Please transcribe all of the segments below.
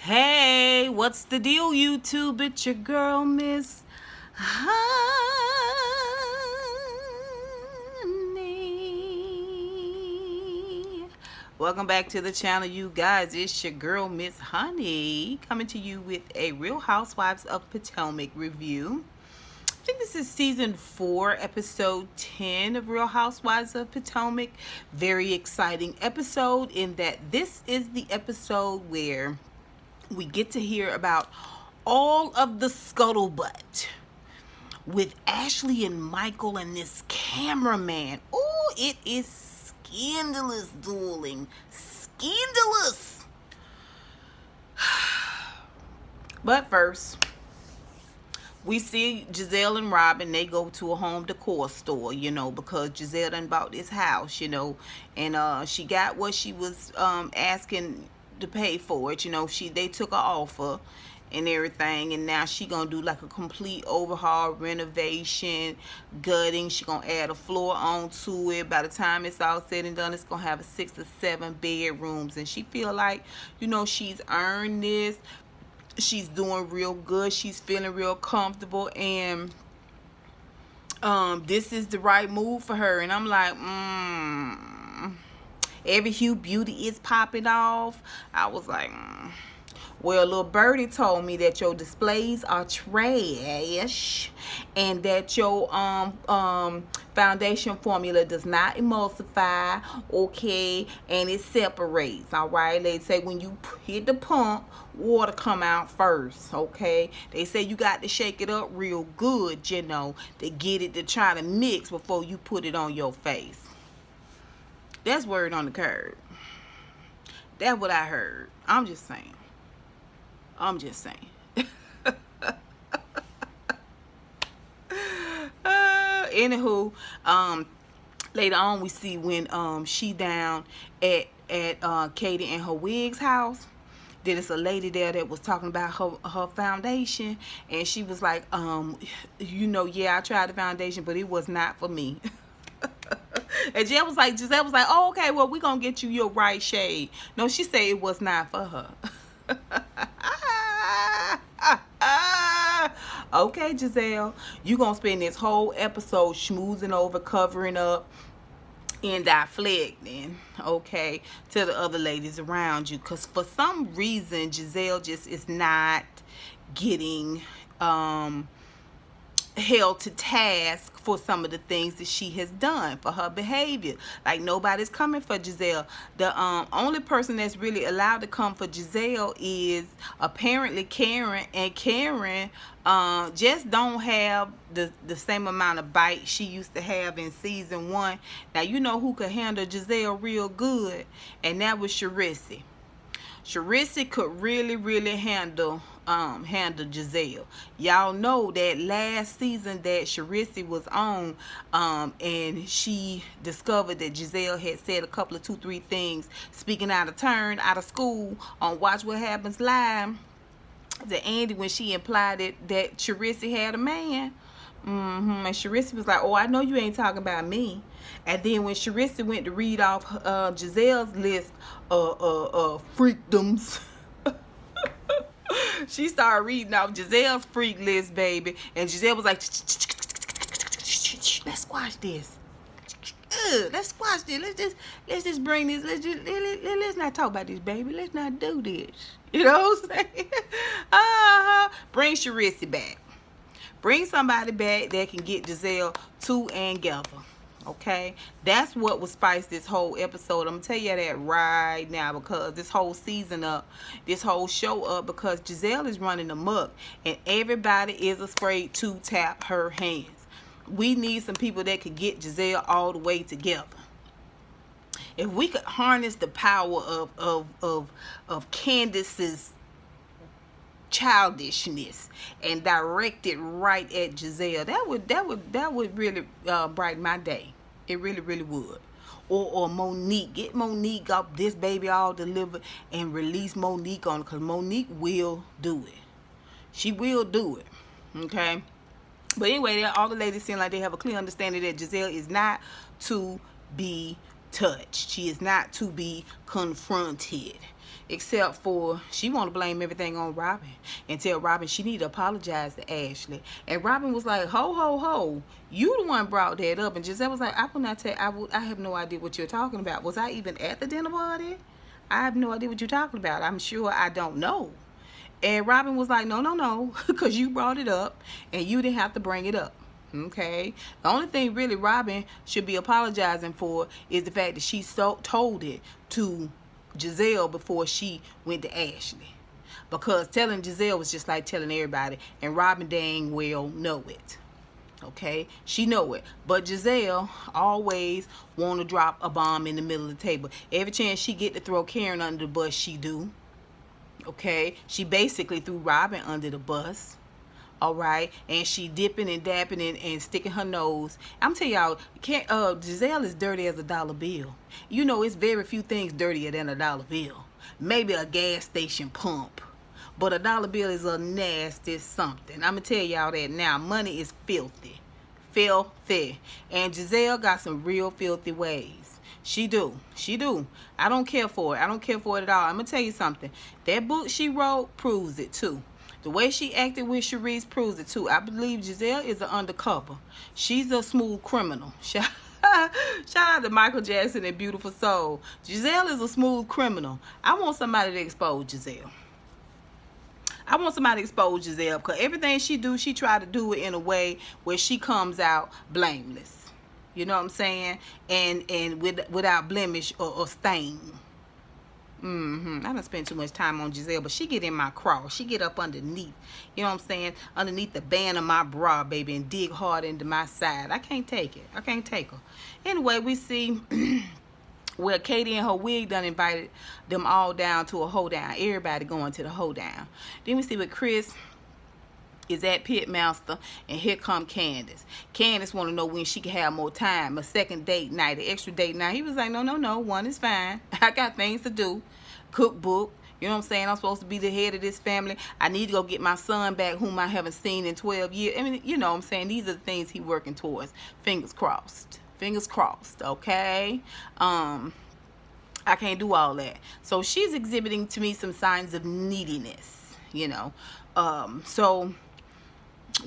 Hey, what's the deal, YouTube? It's your girl, Miss Honey. Welcome back to the channel, you guys. It's your girl, Miss Honey, coming to you with a Real Housewives of Potomac review. I think this is season 4, episode 10 of Real Housewives of Potomac. Very exciting episode in that this is the episode where we get to hear about all of the scuttlebutt with Ashley and Michael and this cameraman. Oh, it is scandalous, darling. Scandalous. But first, we see Gizelle and Robyn. They go to a home decor store, because Gizelle done bought this house, and she got what she was asking to pay for it. They took her offer and everything, and now she gonna do like a complete overhaul, renovation, gutting. She gonna add a floor onto it. By the time it's all said and done, it's gonna have 6 or 7 bedrooms, and she feel like she's earned this. She's doing real good. She's feeling real comfortable, and this is the right move for her. And I'm like, every hue beauty is popping off. I was like, Well, little birdie told me that your displays are trash and that your foundation formula does not emulsify, okay, and it separates, all right? They say when you hit the pump, water come out first, okay? They say you got to shake it up real good, to get it to try to mix before you put it on your face. That's word on the curb. That's what I heard. I'm just saying. Anywho, later on we see when she down at Katie and her wig's house. There's a lady there that was talking about her foundation, and she was like, yeah, I tried the foundation, but it was not for me. And Giselle was like, oh, okay, well, we're going to get you your right shade. No, she said it was not for her. Okay, Gizelle, you going to spend this whole episode schmoozing over, covering up, and deflecting, okay, to the other ladies around you. Because for some reason, Gizelle just is not getting held to task for some of the things that she has done, for her behavior. Like, nobody's coming for Gizelle. The only person that's really allowed to come for Gizelle is apparently Karen, and Karen just don't have the same amount of bite she used to have in season 1. Now, you know who could handle Gizelle real good, and that was Charisse. Charisse could really handle Gizelle. Y'all know that last season that Charisse was on, and she discovered that Gizelle had said a couple of 2-3 things, speaking out of turn, out of school, on Watch What Happens Live, to Andy, when she implied that Charisse had a man. And Charisse was like, oh, I know you ain't talking about me. And then when Charisse went to read off Gizelle's list of freakdoms, she started reading off Gizelle's freak list, baby. And Gizelle was like, let's squash this. Let's squash this. Let's just bring this. Let's not talk about this, baby. Let's not do this. You know what I'm saying? Bring Charisse back. Bring somebody back that can get Gizelle together. Okay, that's what will spice this whole episode. I'm gonna tell you that right now, because this whole season up, this whole show up, because Gizelle is running amok and everybody is afraid to tap her hands. We need some people that could get Gizelle all the way together. If we could harness the power of Candiace's childishness and direct it right at Gizelle, that would really brighten my day. It really would. Or Monique. Get Monique up this baby all delivered and release Monique on it, because Monique will do it. She will do it. Okay. But anyway, all the ladies seem like they have a clear understanding that Gizelle is not to be touched. She is not to be confronted. Except for she want to blame everything on Robyn and tell Robyn she need to apologize to Ashley. And Robyn was like, ho, ho, ho. You the one brought that up. And Gizelle was like, I will not tell. I have no idea what you're talking about. Was I even at the dinner party? I have no idea what you're talking about. I'm sure I don't know. And Robyn was like, no, no, no, because you brought it up and you didn't have to bring it up. Okay, the only thing really Robyn should be apologizing for is the fact that she told it to Gizelle before she went to Ashley, because telling Gizelle was just like telling everybody, and Robyn dang well know it. Okay, she know it, but Gizelle always want to drop a bomb in the middle of the table. Every chance she get to throw Karen under the bus, she do. Okay, she basically threw Robyn under the bus. All right, and she dipping and dapping and sticking her nose. I'm telling y'all, Gizelle is dirty as a dollar bill. You know, it's very few things dirtier than a dollar bill. Maybe a gas station pump, but a dollar bill is a nasty something. I'm gonna tell y'all that now. Money is filthy, filthy, and Gizelle got some real filthy ways. She do. I don't care for it. I don't care for it at all. I'm gonna tell you something. That book she wrote proves it too. The way she acted with Sharice proves it too. I believe Gizelle is an undercover. She's a smooth criminal. Shout out to Michael Jackson and Beautiful Soul. Gizelle is a smooth criminal. I want somebody to expose Gizelle. Because everything she do, she try to do it in a way where she comes out blameless. You know what I'm saying? And without blemish or stain. I don't spend too much time on Gizelle, but she get in my craw. She get up underneath, you know what I'm saying, underneath the band of my bra, baby, and dig hard into my side. I can't take it. I can't take her. Anyway, we see where Katie and her wig done invited them all down to a hoedown. Everybody going to the hoedown. Then we see what Chris is at Pitmaster, and here come Candiace. Candiace want to know when she can have more time, a second date night, an extra date night. He was like, no, no, no, one is fine. I got things to do. Cookbook, you know what I'm saying? I'm supposed to be the head of this family. I need to go get my son back, whom I haven't seen in 12 years. I mean, you know what I'm saying? These are the things he working towards. Fingers crossed. Fingers crossed, okay? I can't do all that. So she's exhibiting to me some signs of neediness, you know. So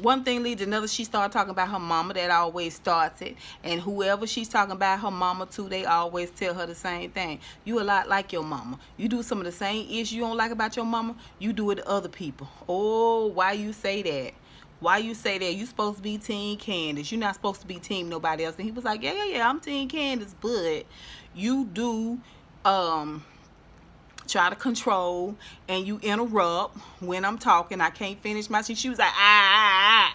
one thing leads to another. She started talking about her mama. That always starts it. And whoever she's talking about her mama to, they always tell her the same thing. You a lot like your mama. You do some of the same issues you don't like about your mama, you do it to other people. Oh, why you say that? Why you say that? You supposed to be Team Candiace. You're not supposed to be Team nobody else. And he was like, yeah, I'm Team Candiace, but you do try to control, and you interrupt when I'm talking. I can't finish my shit. She was like, I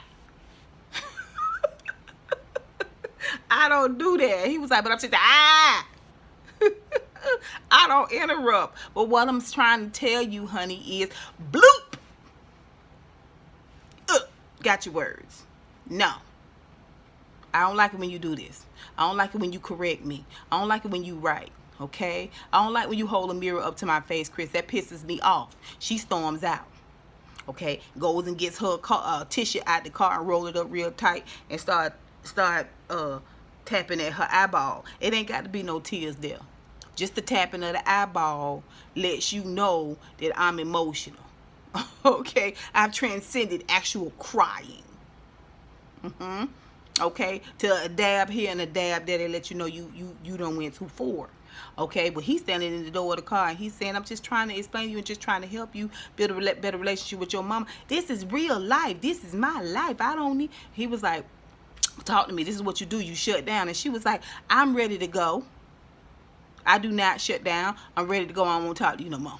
don't do that. He was like, but I'm just I don't interrupt. But what I'm trying to tell you, honey, is bloop. Got your words. No. I don't like it when you do this. I don't like it when you correct me. I don't like it when you write. Okay, I don't like when you hold a mirror up to my face, Chris. That pisses me off. She storms out. Okay, goes and gets her tissue out the car and roll it up real tight and start tapping at her eyeball. It ain't got to be no tears there. Just the tapping of the eyeball lets you know that I'm emotional. Okay, I've transcended actual crying. Okay, to a dab here and a dab there, they let you know you done went too far. Okay, but he's standing in the door of the car and he's saying, I'm just trying to explain to you and just trying to help you build a better relationship with your mama. This is real life. This is my life. I don't need. He was like, talk to me. This is what you do. You shut down. And she was like, I'm ready to go. I do not shut down. I'm ready to go. I won't talk to you no more.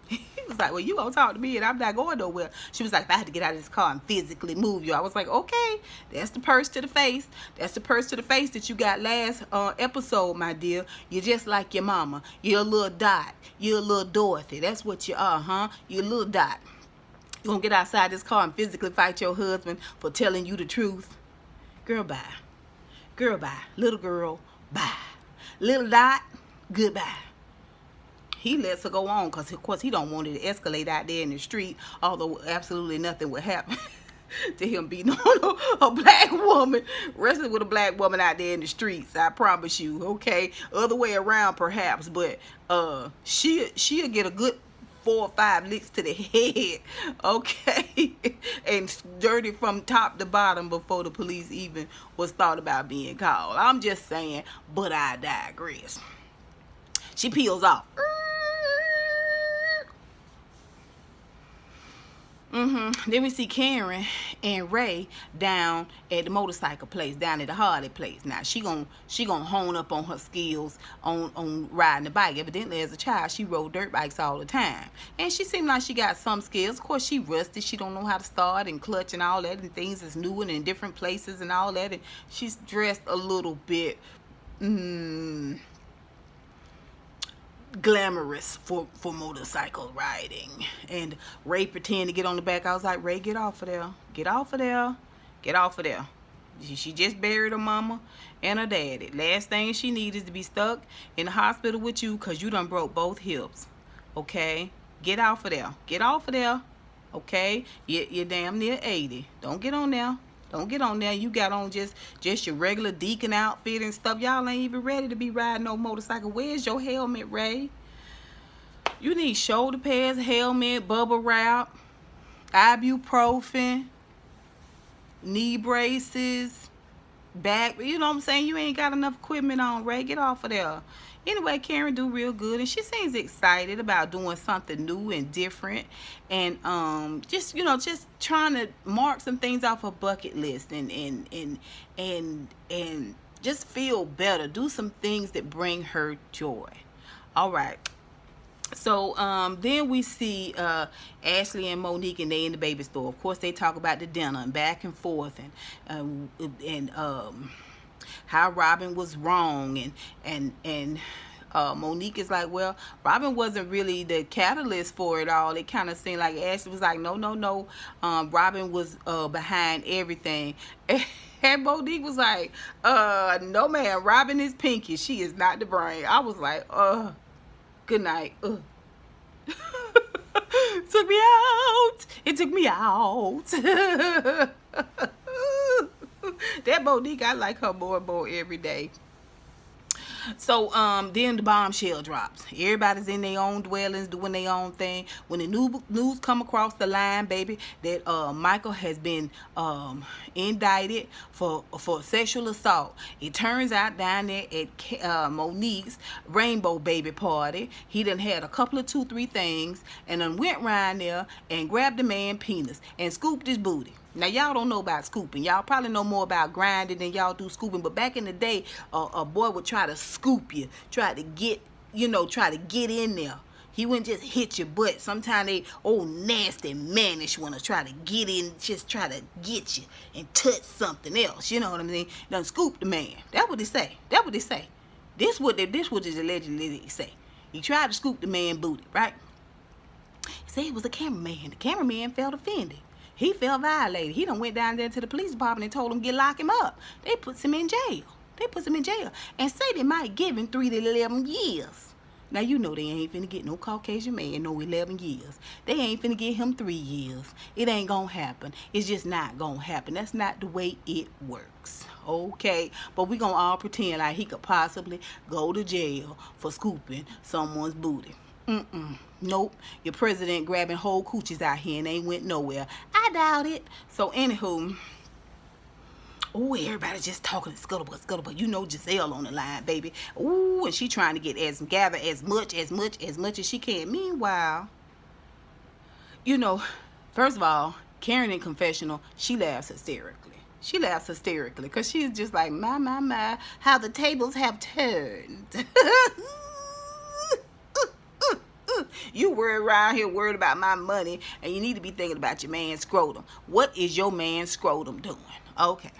He was like, well, you gonna talk to me and I'm not going nowhere. She was like, if I had to get out of this car and physically move you. I was like, okay, that's the purse to the face. That's the purse to the face that you got last episode, my dear. You're just like your mama. You're a little Dot. You're a little Dorothy. That's what you are, huh? You're a little Dot. You gonna get outside this car and physically fight your husband for telling you the truth? Girl, bye. Girl, bye. Little girl, bye. Little Dot, goodbye. He lets her go on because, of course, he don't want it to escalate out there in the street, although absolutely nothing would happen. to him beating on a black woman, wrestling with a black woman out there in the streets. I promise you, okay? Other way around, perhaps, but she'll get a good 4 or 5 licks to the head, okay, and dirty from top to bottom before the police even was thought about being called. I'm just saying, but I digress. She peels off. Then we see Karen and Ray down at the motorcycle place, down at the Harley place. Now she gonna hone up on her skills on riding the bike. Evidently, as a child, she rode dirt bikes all the time, and she seemed like she got some skills. Of course, she rusty. She don't know how to start and clutch and all that, and things is new and in different places and all that. And she's dressed a little bit glamorous for motorcycle riding. And Ray pretended to get on the back. I was like, Ray, get off of there. Get off of there. Get off of there. She just buried her mama and her daddy. Last thing she needs is to be stuck in the hospital with you because you done broke both hips. Okay? Get off of there. Get off of there. Okay? You're damn near 80. Don't get on there. Don't get on there. You got on just your regular deacon outfit and stuff. Y'all ain't even ready to be riding no motorcycle. Where's your helmet, Ray? You need shoulder pads, helmet, bubble wrap, ibuprofen, knee braces, back. You know what I'm saying? You ain't got enough equipment on, Ray. Get off of there. Anyway, Karen do real good, and she seems excited about doing something new and different, and just trying to mark some things off her bucket list, and just feel better, do some things that bring her joy. All right. So then we see Ashley and Monique, and they in the baby store. Of course, they talk about the dinner and back and forth, and how Robyn was wrong, and Monique is like, well, Robyn wasn't really the catalyst for it all. It kind of seemed like Ashley was like, no, Robyn was behind everything. And Monique was like, no, man, Robyn is Pinky. She is not the brain. I was like, good night. Took me out. It took me out. That Monique, I like her more and more every day. So then the bombshell drops. Everybody's in their own dwellings doing their own thing. When the news come across the line, baby, that Michael has been indicted for sexual assault. It turns out down there at Monique's rainbow baby party, he done had a couple of 2-3 things and then went around there and grabbed the man penis and scooped his booty. Now, y'all don't know about scooping. Y'all probably know more about grinding than y'all do scooping. But back in the day, a boy would try to scoop you, try to get in there. He wouldn't just hit your butt. Sometimes they old nasty mannish want to try to get in, just try to get you and touch something else. You know what I mean? Done scoop the man. That's what they say. That's what they say. This what is allegedly say. He tried to scoop the man booty, right? He said he was a cameraman. The cameraman felt offended. He felt violated. He done went down there to the police department and told them lock him up. They put him in jail. And say they might give him 3 to 11 years. Now, you know they ain't finna get no Caucasian man no 11 years. They ain't finna get him 3 years. It ain't gonna happen. It's just not gonna happen. That's not the way it works. Okay? But we gonna all pretend like he could possibly go to jail for scooping someone's booty. Nope. Your president grabbing whole coochies out here and ain't went nowhere. I doubt it. So, anywho, everybody just talking scuttlebutt. You know Gizelle on the line, baby. And she trying to gather as much as she can. Meanwhile, first of all, Karen in confessional, she laughs hysterically. Because she's just like, my, how the tables have turned. You around here worried about my money, and you need to be thinking about your man's scrotum. What is your man's scrotum doing? Okay.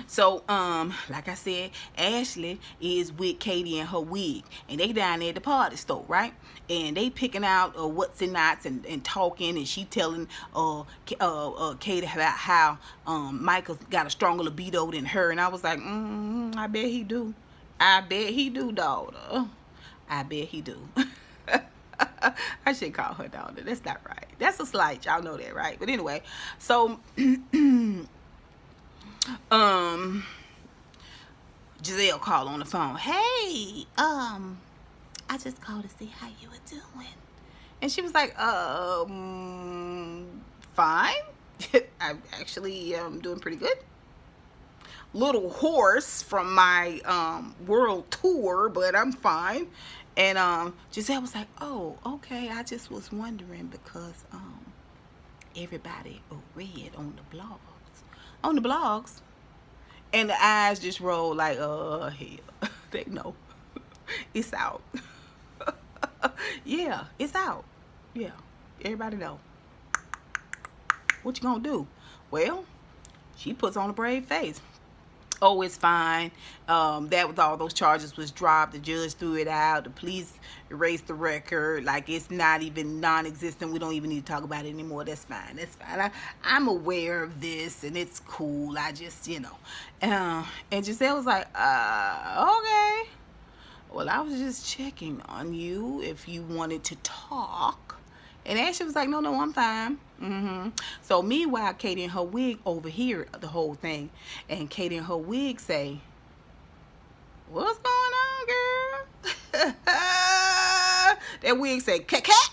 So, like I said, Ashley is with Katie and her wig, and they down there at the party store, right? And they picking out what's and nots and talking, and she telling Katie about how Michael got a stronger libido than her, and I was like, I bet he do. daughter. I bet he do. I should call her daughter. That's not right. That's a slight. Y'all know that, right? But anyway, so Gizelle called on the phone. Hey, I just called to see how you were doing. And she was like, fine. I'm actually doing pretty good. Little hoarse from my world tour, but I'm fine. And Gizelle was like, oh, okay. I just was wondering because everybody read on the blogs. On the blogs. And the eyes just roll like, hell. They know. It's out. Yeah, it's out. Yeah, everybody know. What you gonna do? Well, she puts on a brave face. Oh, it's fine. That was all those charges was dropped. The judge threw it out. The police erased the record. Like it's not even non-existent. We don't even need to talk about it anymore. That's fine. That's fine. I'm aware of this and it's cool. I just, you know. And Gizelle was like, okay. Well, I was just checking on you if you wanted to talk. And Ashley was like, no, I'm fine. So meanwhile, Katie and her wig overhear the whole thing. And Katie and her wig say, what's going on, girl? That wig say, cat.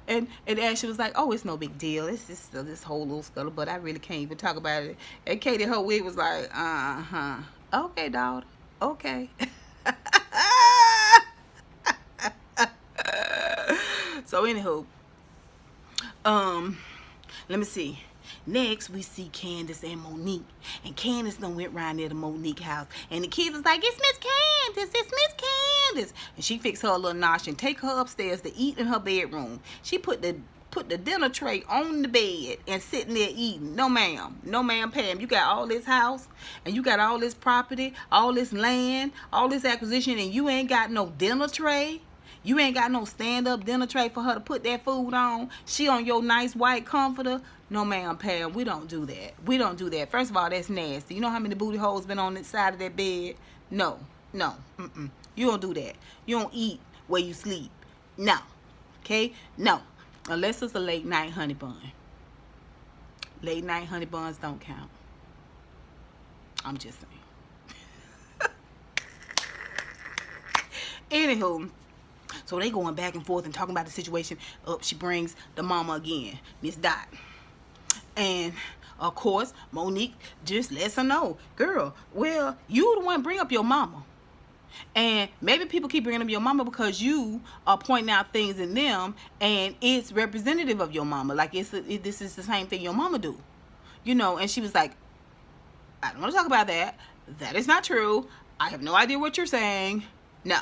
and Ashley was like, oh, it's no big deal. It's just this whole little scuttle, but I really can't even talk about it. And Katie, her wig was like, okay, daughter. Okay. So anywho, let me see. Next, we see Candiace and Monique. And Candiace done went round there to Monique's house. And the kids was like, it's Miss Candiace, it's Miss Candiace. And she fixed her a little nosh and take her upstairs to eat in her bedroom. She put the dinner tray on the bed and sitting there eating. No, ma'am. No, ma'am, Pam. You got all this house and you got all this property, all this land, all this acquisition, and you ain't got no dinner tray. You ain't got no stand-up dinner tray for her to put that food on. She on your nice white comforter. No, ma'am, Pam. We don't do that. We don't do that. First of all, that's nasty. You know how many booty holes been on the side of that bed? No. You don't do that. You don't eat where you sleep. No. Okay? No. Unless it's a late night honey bun. Late night honey buns don't count. I'm just saying. Anywho. So they going back and forth and talking about the situation. Up she brings the mama again, Miss Dot. And of course, Monique just lets her know, girl, well, you the one bring up your mama. And maybe people keep bringing up your mama because you are pointing out things in them and it's representative of your mama. Like this is the same thing your mama do. You know, and she was like, I don't want to talk about that. That is not true. I have no idea what you're saying. No.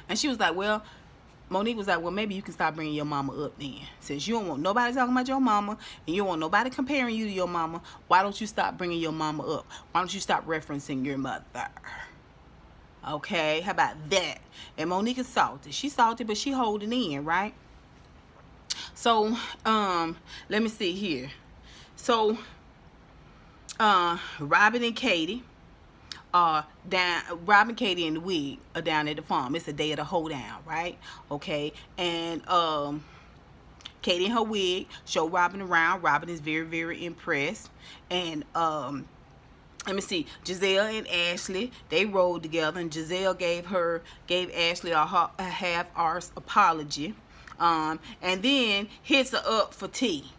And she was like, well, Monique was like, well, maybe you can stop bringing your mama up then. Since you don't want nobody talking about your mama and you don't want nobody comparing you to your mama, why don't you stop bringing your mama up? Why don't you stop referencing your mother? Okay, how about that? And Monique is salty. She's salty, but she holding in, right? So, let me see here. So, Robyn and Katie Robyn, Katie, and the wig are down at the farm. It's a day of the hoedown, right? Okay, and Katie and her wig show Robyn around. Robyn is very, very impressed. And let me see, Gizelle and Ashley, they rolled together, and Gizelle gave Ashley a half-arsed apology, and then hits her up for tea.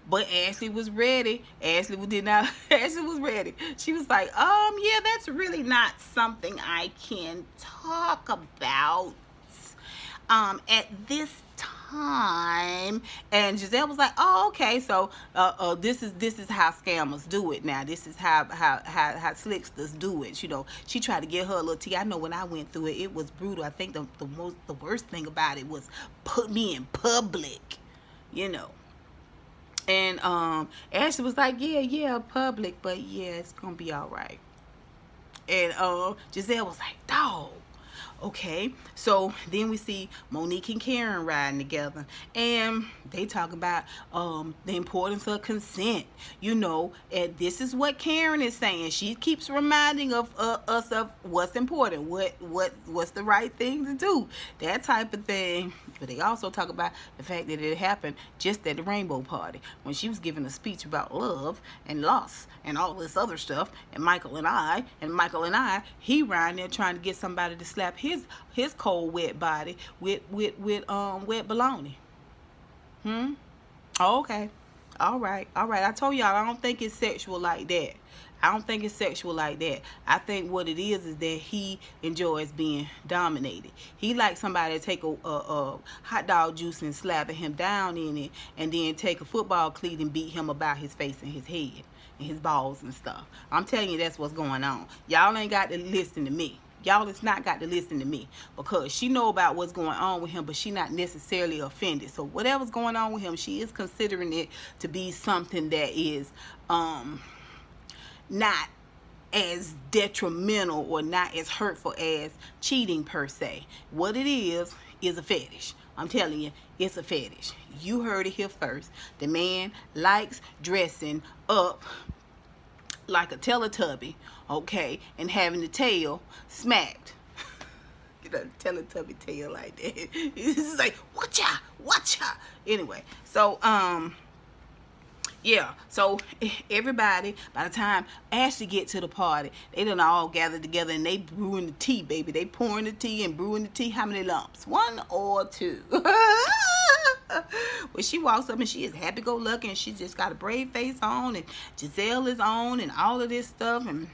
But Ashley was ready. Ashley was ready. She was like, yeah, that's really not something I can talk about at this time. And Gizelle was like, oh, okay, so this is how scammers do it now. This is how slicksters do it. You know, she tried to get her a little tea. I know when I went through it, it was brutal. I think the worst thing about it was put me in public, you know. And Ashley was like, yeah, public, but yeah, it's gonna be all right. And Gizelle was like, dog, Okay, so then we see Monique and Karen riding together, and they talk about the importance of consent. And this is what Karen is saying. She keeps reminding of us of what's important, what's the right thing to do, that type of thing. But they also talk about the fact that it happened just at the Rainbow Party when she was giving a speech about love and loss and all this other stuff. And Michael and I, he riding there trying to get somebody to slap his cold wet body with wet baloney. Okay. All right. I told y'all I don't think it's sexual like that. I think what it is that he enjoys being dominated. He likes somebody to take a hot dog juice and slap him down in it, and then take a football cleat and beat him about his face and his head and his balls and stuff. I'm telling you, that's what's going on. Y'all ain't got to listen to me. Y'all has not got to listen to me, because she know about what's going on with him, but she not necessarily offended. So whatever's going on with him, she is considering it to be something that is not as detrimental or not as hurtful as cheating per se. What it is a fetish. I'm telling you, it's a fetish. You heard it here first. The man likes dressing up like a Teletubby, okay, and having the tail smacked. Teletubby tail like that. It's like, watcha. Anyway, so yeah, so everybody, by the time Ashley get to the party, they done all gathered together and they brewing the tea, baby. They pouring the tea and brewing the tea. How many lumps? 1 or 2? Well, she walks up and she is happy-go-lucky, and she just got a brave face on, and Gizelle is on, and all of this stuff, and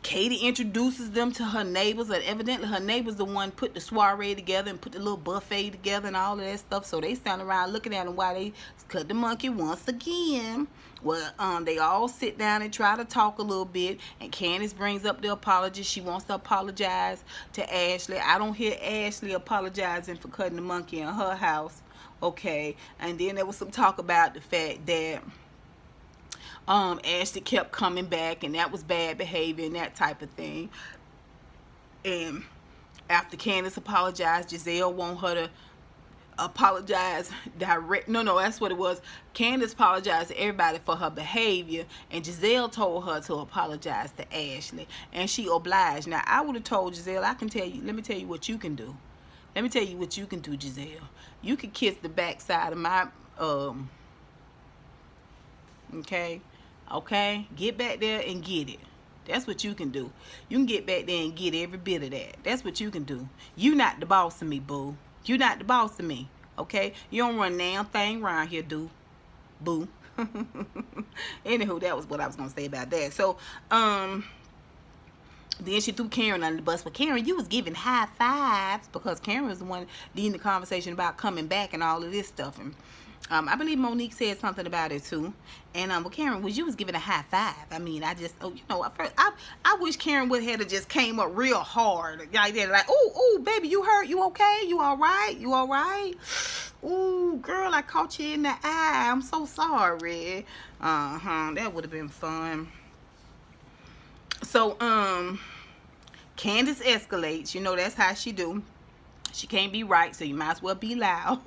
Katie introduces them to her neighbors, and evidently her neighbors the one put the soiree together and put the little buffet together and all of that stuff. So they stand around looking at them while they cut the monkey once again. Well, they all sit down and try to talk a little bit, and Candiace brings up the apology. She wants to apologize to Ashley. I don't hear Ashley apologizing for cutting the monkey in her house, okay? And then there was some talk about the fact that Ashley kept coming back, and that was bad behavior and that type of thing. And after Candiace apologized, Gizelle want her to apologize direct. No, that's what it was. Candiace apologized to everybody for her behavior, and Gizelle told her to apologize to Ashley, and she obliged. Now, I would have told Gizelle, let me tell you what you can do. Let me tell you what you can do, Gizelle. You can kiss the backside of my okay, get back there and get it. That's what you can do. You can get back there and get every bit of that. That's what you can do. You not the boss of me, boo. You not the boss of me, okay? You don't run damn thing around here, boo. Anywho, that was what I was gonna say about that. So, then she threw Karen under the bus. But Karen, you was giving high fives, because Karen was the one leading the conversation about coming back and all of this stuff. And I believe Monique said something about it too. And well, Karen, you was giving a high five. I mean, I just, I wish Karen would have just came up real hard like that, like, oh, baby, you hurt? You okay? You all right? Ooh, girl, I caught you in the eye. I'm so sorry. That would have been fun. So, Candiace escalates. That's how she do. She can't be right, so you might as well be loud.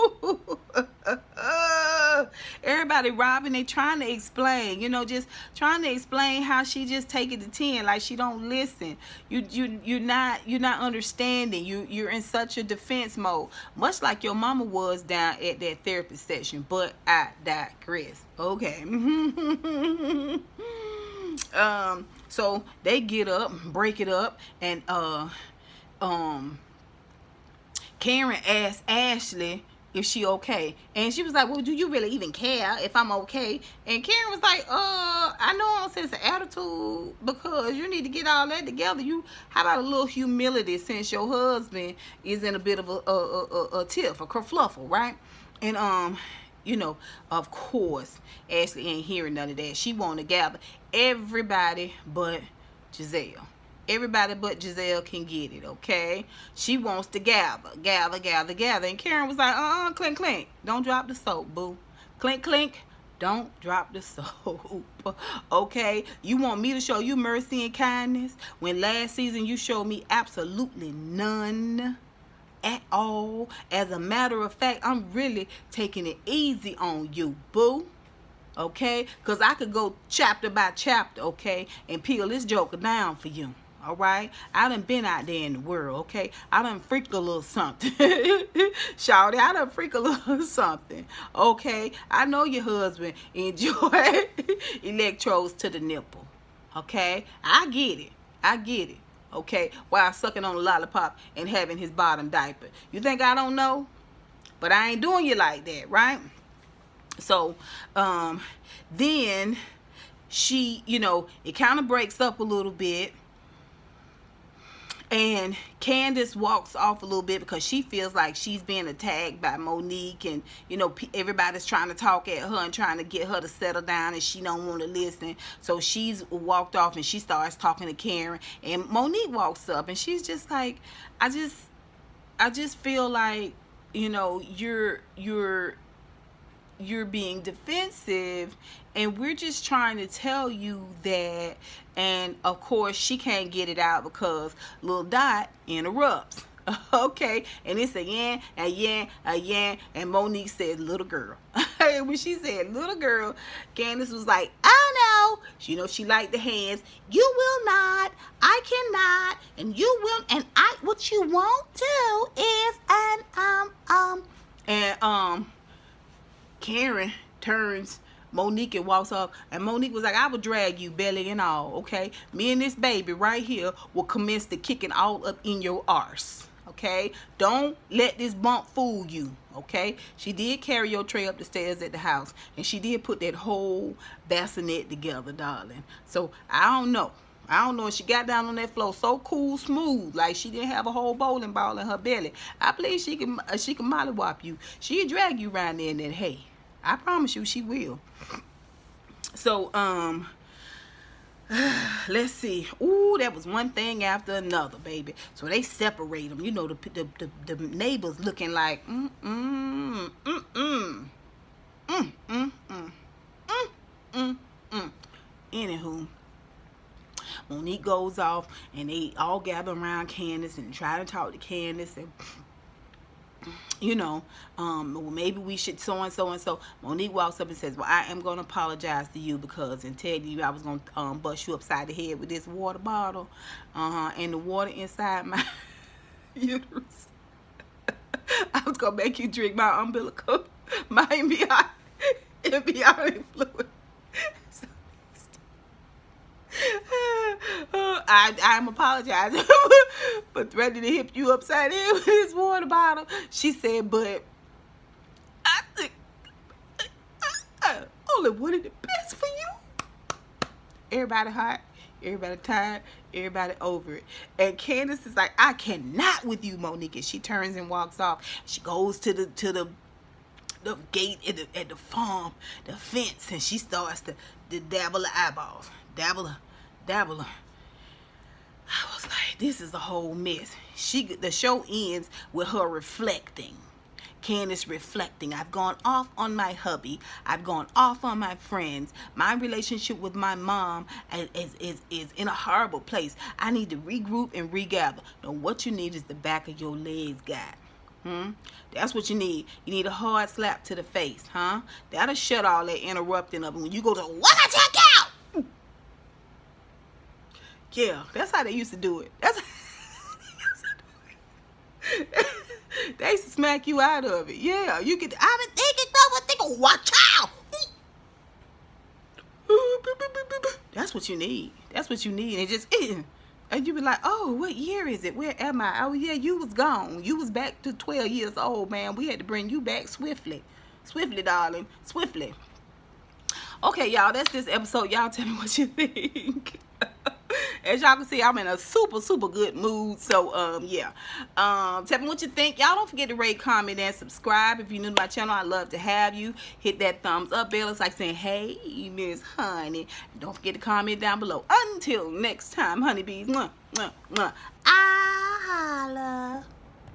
Everybody Robyn, they trying to explain, just trying to explain how she just take it to 10, like she don't listen. You're not understanding. You're in such a defense mode, much like your mama was down at that therapy session. But I digress. Okay. So they get up, break it up, and Karen asked Ashley if she okay, and she was like, well, do you really even care if I'm okay? And Karen was like, I know I don't sense an attitude, because you need to get all that together. How about a little humility, since your husband is in a bit of a tiff, a kerfluffle, right? And of course, Ashley ain't hearing none of that. She want to gather everybody but Gizelle. Everybody but Gizelle can get it, okay? She wants to gather. And Karen was like, clink, clink. Don't drop the soap, boo. Clink, clink. Don't drop the soap. Okay? You want me to show you mercy and kindness when last season you showed me absolutely none at all. As a matter of fact, I'm really taking it easy on you, boo. Okay? Because I could go chapter by chapter, okay, and peel this joker down for you. All right, I done been out there in the world, okay? I done freaked a little something. Shawty, I done freak a little something, okay? I know your husband enjoy electrodes to the nipple, okay? I get it, okay? While sucking on a lollipop and having his bottom diaper. You think I don't know? But I ain't doing you like that, right? So, then she, you know, it kind of breaks up a little bit. And Candiace walks off a little bit because she feels like she's being attacked by Monique, and you know everybody's trying to talk at her and trying to get her to settle down, and she don't want to listen. So she's walked off and she starts talking to Karen, and Monique walks up and she's just like, I just feel like, you know, you're being defensive, and we're just trying to tell you that. And of course she can't get it out because Lil Dot interrupts. Okay, and it's a yan, a yan, a yan, and Monique said little girl. When she said little girl, Candiace was like, I know. You know, she liked the hands. You will not, I cannot, and you will, and I, what you won't do is Karen turns Monique and walks off, and Monique was like, I will drag you belly and all, okay? Me and this baby right here will commence the kicking all up in your arse, okay? Don't let this bump fool you, okay? She did carry your tray up the stairs at the house, and she did put that whole bassinet together, darling. So I don't know. And she got down on that floor so cool, smooth, like she didn't have a whole bowling ball in her belly. I believe she can mollywop you. She'll drag you around there in that hay. I promise you she will. So, let's see. Ooh, that was one thing after another, baby. So they separate them. You know, the neighbors looking like, Anywho, Monique goes off, and they all gather around Candiace and try to talk to Candiace, and you know, well, maybe we should so and so and so. Monique walks up and says, well, I am going to apologize to you because and tell you I was going to bust you upside the head with this water bottle, and the water inside my uterus. I was going to make you drink my umbilical, my embryonic fluid. I'm apologizing for threatening to hit you upside the head with this water bottle. She said, but I think I only wanted the best for you. Everybody hot, everybody tired, everybody over it. And Candiace is like, I cannot with you, Monique. And she turns and walks off. She goes to the gate at the farm, the fence, and she starts to dabble the eyeballs. Dabble her. I was like, this is a whole mess. The show ends with her reflecting. Candiace reflecting. I've gone off on my hubby. I've gone off on my friends. My relationship with my mom is in a horrible place. I need to regroup and regather. Now, what you need is the back of your legs, guy. That's what you need. You need a hard slap to the face, huh? That'll shut all that interrupting up. And when you go to, what I check out? Yeah, that's how they used to do it. That's how they used to do it. They used to smack you out of it. Yeah, you get, I've been thinking, though, watch out. That's what you need. That's what you need. And just, and you be like, oh, what year is it? Where am I? Oh, yeah, you was gone. You was back to 12 years old, man. We had to bring you back swiftly. Swiftly, darling. Swiftly. Okay, y'all, that's this episode. Y'all tell me what you think. As y'all can see, I'm in a super good mood. So yeah, tell me what you think. Y'all don't forget to rate, comment, and subscribe. If you're new to my channel, I'd love to have you. Hit that thumbs up bell. It's like saying, hey, Miss Honey. Don't forget to comment down below. Until next time, honeybees. Mwah, mwah, mwah. I holla.